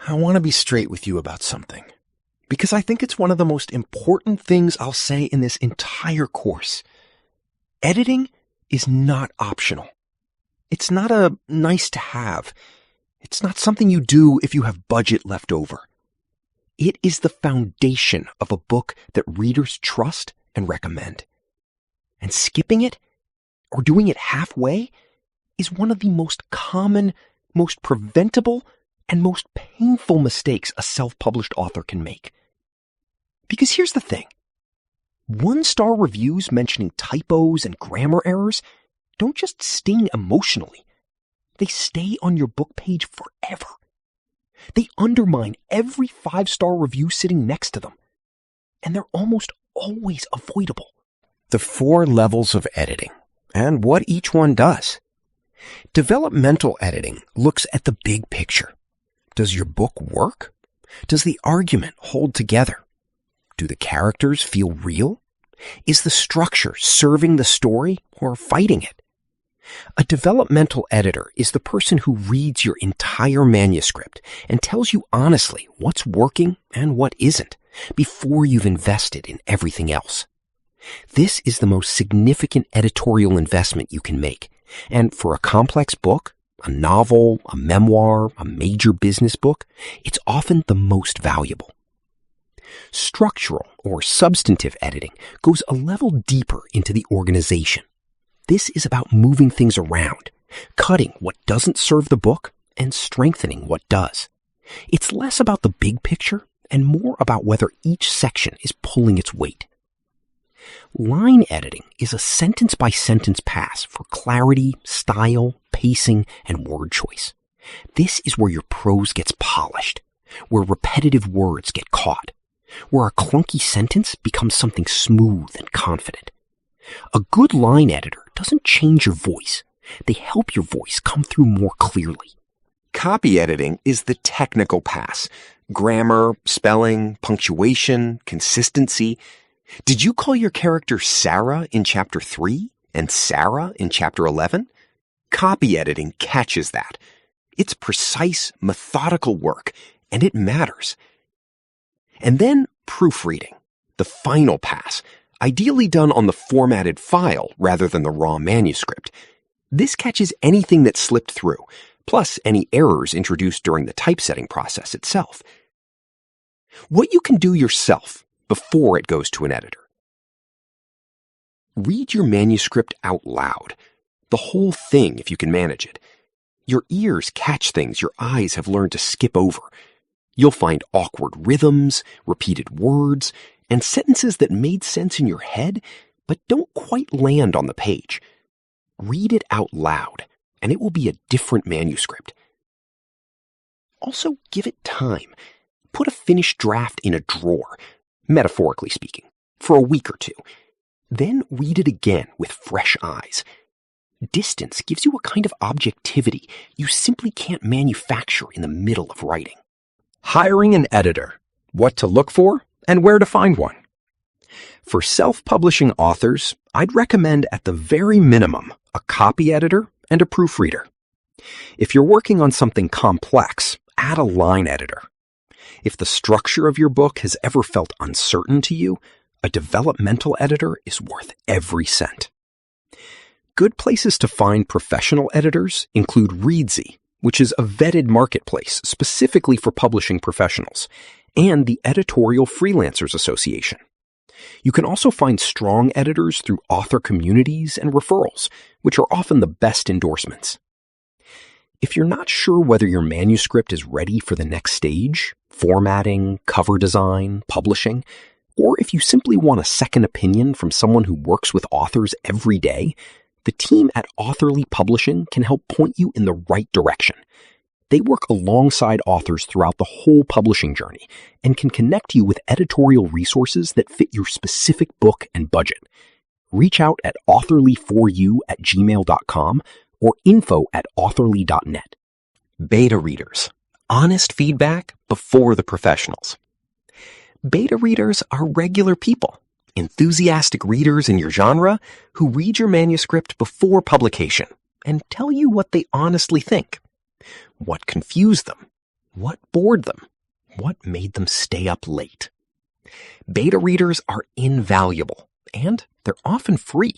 I want to be straight with you about something, because I think it's one of the most important things I'll say in this entire course. Editing is not optional. It's not a nice to have. It's not something you do if you have budget left over. It is the foundation of a book that readers trust and recommend. And skipping it, or doing it halfway, is one of the most common, most preventable, and most painful mistakes a self-published author can make. Because here's the thing. One-star reviews mentioning typos and grammar errors don't just sting emotionally. They stay on your book page forever. They undermine every 5-star review sitting next to them. And they're almost always avoidable. The 4 levels of editing, and what each one does. Developmental editing looks at the big picture. Does your book work? Does the argument hold together? Do the characters feel real? Is the structure serving the story or fighting it? A developmental editor is the person who reads your entire manuscript and tells you honestly what's working and what isn't before you've invested in everything else. This is the most significant editorial investment you can make. And for a complex book, a novel, a memoir, a major business book, it's often the most valuable. Structural or substantive editing goes a level deeper into the organization. This is about moving things around, cutting what doesn't serve the book and strengthening what does. It's less about the big picture and more about whether each section is pulling its weight. Line editing is a sentence-by-sentence pass for clarity, style, pacing, and word choice. This is where your prose gets polished, where repetitive words get caught, where a clunky sentence becomes something smooth and confident. A good line editor doesn't change your voice. They help your voice come through more clearly. Copy editing is the technical pass. Grammar, spelling, punctuation, consistency. Did you call your character Sarah in chapter 3 and Sarah in chapter 11? Copy editing catches that. It's precise, methodical work, and it matters. And then proofreading, the final pass, ideally done on the formatted file rather than the raw manuscript. This catches anything that slipped through, plus any errors introduced during the typesetting process itself. What you can do yourself before it goes to an editor. Read your manuscript out loud, the whole thing if you can manage it. Your ears catch things your eyes have learned to skip over. You'll find awkward rhythms, repeated words, and sentences that made sense in your head but don't quite land on the page. Read it out loud, and it will be a different manuscript. Also, give it time. Put a finished draft in a drawer, metaphorically speaking, for a week or 2. Then read it again with fresh eyes. Distance gives you a kind of objectivity you simply can't manufacture in the middle of writing. Hiring an editor. What to look for and where to find one. For self-publishing authors, I'd recommend at the very minimum a copy editor and a proofreader. If you're working on something complex, add a line editor. If the structure of your book has ever felt uncertain to you, a developmental editor is worth every cent. Good places to find professional editors include Reedsy, which is a vetted marketplace specifically for publishing professionals, and the Editorial Freelancers Association. You can also find strong editors through author communities and referrals, which are often the best endorsements. If you're not sure whether your manuscript is ready for the next stage, formatting, cover design, publishing, or if you simply want a second opinion from someone who works with authors every day, the team at Authorly Publishing can help point you in the right direction. They work alongside authors throughout the whole publishing journey and can connect you with editorial resources that fit your specific book and budget. Reach out at authorly4u@gmail.com or info@authorly.net. Beta readers. Honest feedback before the professionals. Beta readers are regular people, enthusiastic readers in your genre who read your manuscript before publication and tell you what they honestly think. What confused them? What bored them? What made them stay up late? Beta readers are invaluable, and they're often free.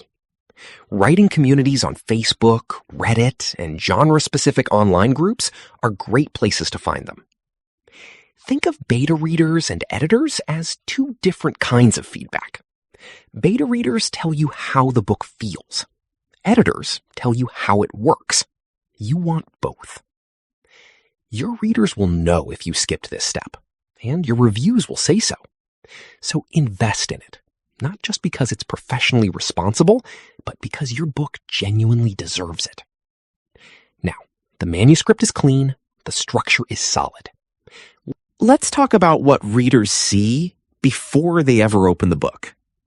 Writing communities on Facebook, Reddit, and genre-specific online groups are great places to find them. Think of beta readers and editors as two different kinds of feedback. Beta readers tell you how the book feels. Editors tell you how it works. You want both. Your readers will know if you skipped this step, and your reviews will say so. So invest in it, not just because it's professionally responsible, but because your book genuinely deserves it. Now, the manuscript is clean, the structure is solid. Let's talk about what readers see before they ever open the book.